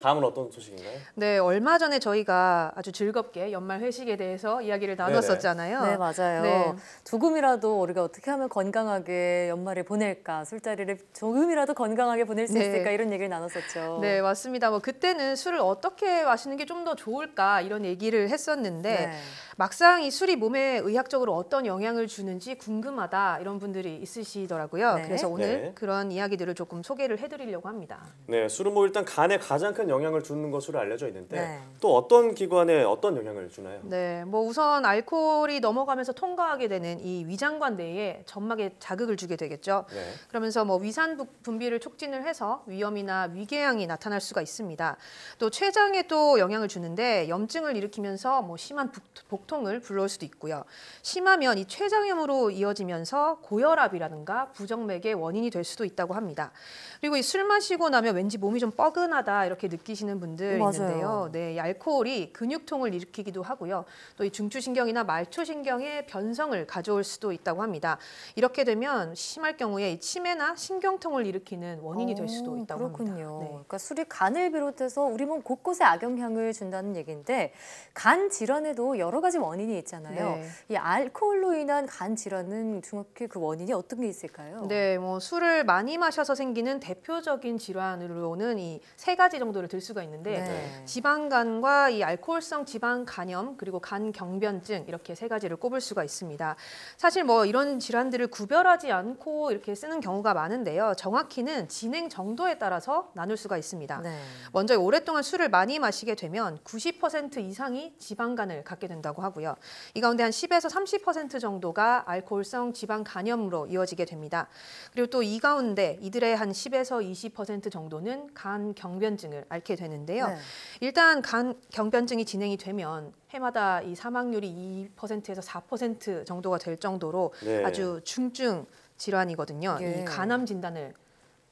다음은 어떤 소식인가요? 네, 얼마 전에 저희가 아주 즐겁게 연말 회식에 대해서 이야기를 나눴었잖아요. 네, 맞아요. 네. 조금이라도 우리가 어떻게 하면 건강하게 연말을 보낼까, 술자리를 조금이라도 건강하게 보낼 수 네. 있을까 이런 얘기를 나눴었죠. 네, 맞습니다. 뭐 그때는 술을 어떻게 마시는 게 좀 더 좋을까 이런 얘기를 했었는데 네. 막상 이 술이 몸에 의학적으로 어떤 영향을 주는지 궁금하다 이런 분들이 있으시더라고요. 네. 그래서 오늘 네. 그런 이야기들을 조금 소개를 해드리려고 합니다. 네, 술은 뭐 일단 간에 가장 큰 영향을 주는 것으로 알려져 있는데 네. 또 어떤 기관에 어떤 영향을 주나요? 네, 뭐 우선 알코올이 넘어가면서 통과하게 되는 이 위장관 내에 점막에 자극을 주게 되겠죠. 네. 그러면서 뭐 위산 분비를 촉진을 해서 위염이나 위궤양이 나타날 수가 있습니다. 또 췌장에도 영향을 주는데 염증을 일으키면서 뭐 심한 복통을 불러올 수도 있고요. 심하면 이 췌장염으로 이어지면서 고혈압이라든가 부정맥의 원인이 될 수도 있다고 합니다. 그리고 이 술 마시고 나면 왠지 몸이 좀 뻐근하다 이렇게 느끼시는 분들 맞아요. 있는데요. 네, 이 알코올이 근육통을 일으키기도 하고요. 또 이 중추신경이나 말초신경에 변성을 가져올 수도 있다고 합니다. 이렇게 되면 심할 경우에 이 치매나 신경통을 일으키는 원인이 될 수도 있다고 그렇군요. 합니다. 네. 그러니까 술이 간을 비롯해서 우리 몸 곳곳에 악영향을 준다는 얘기인데 간 질환에도 여러 가지 원인이 있잖아요. 네. 이 알코올로 인한 간 질환은 정확히 그 원인이 어떤 게 있을까요? 네, 뭐 술을 많이 마셔서 생기는 대표적인 질환으로는 이 세 가지 정도를 들 수가 있는데 네. 지방간과 이 알코올성 지방 간염 그리고 간 경변증 이렇게 세 가지를 꼽을 수가 있습니다. 사실 뭐 이런 질환들을 구별하지 않고 이렇게 쓰는 경우가 많은데요. 정확히는 진행 정도에 따라서 나눌 수가 있습니다. 네. 먼저 오랫동안 술을 많이 마시게 되면 90% 이상이 지방간을 갖게 된다고 하고요. 이 가운데 한 10에서 30% 정도가 알코올성 지방 간염으로 이어지게 됩니다. 그리고 또 이 가운데 이들의 한 10에서 20% 정도는 간 경변증을 앓게 되는데요. 네. 일단 간 경변증이 진행이 되면 해마다 이 사망률이 2%에서 4% 정도가 될 정도로 네. 아주 중증 질환이거든요. 예. 이 간암 진단을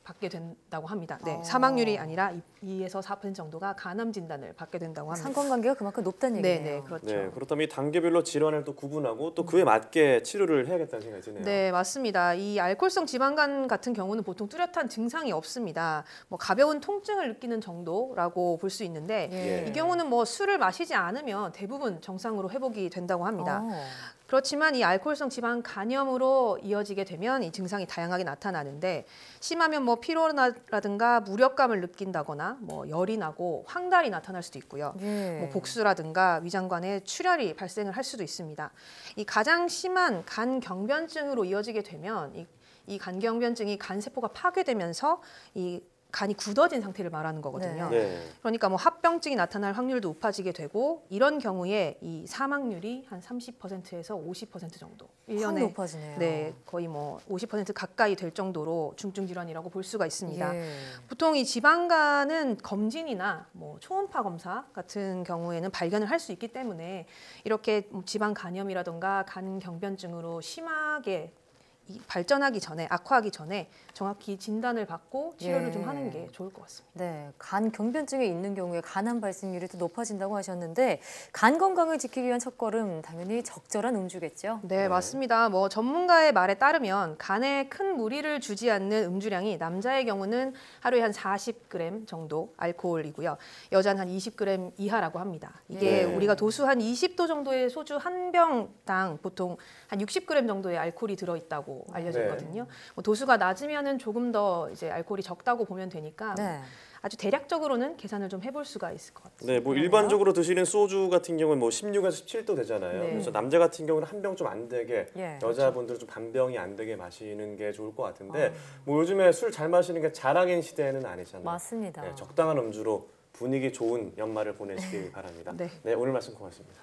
받게 된다고 합니다. 네, 아. 사망률이 아니라 2에서 4% 정도가 간암 진단을 받게 된다고 합니다. 상관관계가 그만큼 높다는 네, 얘기네요. 네, 그렇죠. 네, 그렇다면 이 단계별로 질환을 또 구분하고 또 그에 맞게 치료를 해야겠다는 생각이 드네요. 네, 맞습니다. 이 알코올성 지방간 같은 경우는 보통 뚜렷한 증상이 없습니다. 뭐 가벼운 통증을 느끼는 정도라고 볼 수 있는데 예. 이 경우는 뭐 술을 마시지 않으면 대부분 정상으로 회복이 된다고 합니다. 어. 그렇지만 이 알코올성 지방 간염으로 이어지게 되면 이 증상이 다양하게 나타나는데 심하면 뭐 피로라든가 무력감을 느낀다거나 뭐 열이 나고 황달이 나타날 수도 있고요. 예. 뭐 복수라든가 위장관에 출혈이 발생을 할 수도 있습니다. 이 가장 심한 간 경변증으로 이어지게 되면 이 간 경변증이 간 세포가 파괴되면서 이 간이 굳어진 상태를 말하는 거거든요. 네. 그러니까 뭐 합병증이 나타날 확률도 높아지게 되고 이런 경우에 이 사망률이 한 30%에서 50% 정도. 확 높아지네요. 네, 거의 뭐 50% 가까이 될 정도로 중증 질환이라고 볼 수가 있습니다. 예. 보통 이 지방간은 검진이나 뭐 초음파 검사 같은 경우에는 발견을 할 수 있기 때문에 이렇게 지방 간염이라든가 간 경변증으로 심하게 발전하기 전에 악화하기 전에 정확히 진단을 받고 치료를 예. 좀 하는 게 좋을 것 같습니다. 네, 간 경변증이 있는 경우에 간암 발생률이 더 높아진다고 하셨는데 간 건강을 지키기 위한 첫걸음 당연히 적절한 음주겠죠? 네, 맞습니다. 뭐 전문가의 말에 따르면 간에 큰 무리를 주지 않는 음주량이 남자의 경우는 하루에 한 40g 정도 알코올이고요. 여자는 한 20g 이하라고 합니다. 이게 네. 우리가 도수 한 20도 정도의 소주 한 병당 보통 한 60g 정도의 알코올이 들어있다고 알려져 네. 있거든요. 뭐 도수가 낮으면은 조금 더 이제 알코올이 적다고 보면 되니까 네. 아주 대략적으로는 계산을 좀 해볼 수가 있을 것 같습니다. 네, 뭐 일반적으로 드시는 소주 같은 경우는 뭐 16에서 17도 되잖아요. 네. 그래서 남자 같은 경우는 한 병 좀 안 되게, 예. 여자분들은 좀 반병이 안 되게 마시는 게 좋을 것 같은데 뭐 요즘에 술 잘 마시는 게 자랑인 시대는 아니잖아요. 맞습니다. 네, 적당한 음주로 분위기 좋은 연말을 보내시길 바랍니다. 네. 네, 오늘 말씀 고맙습니다.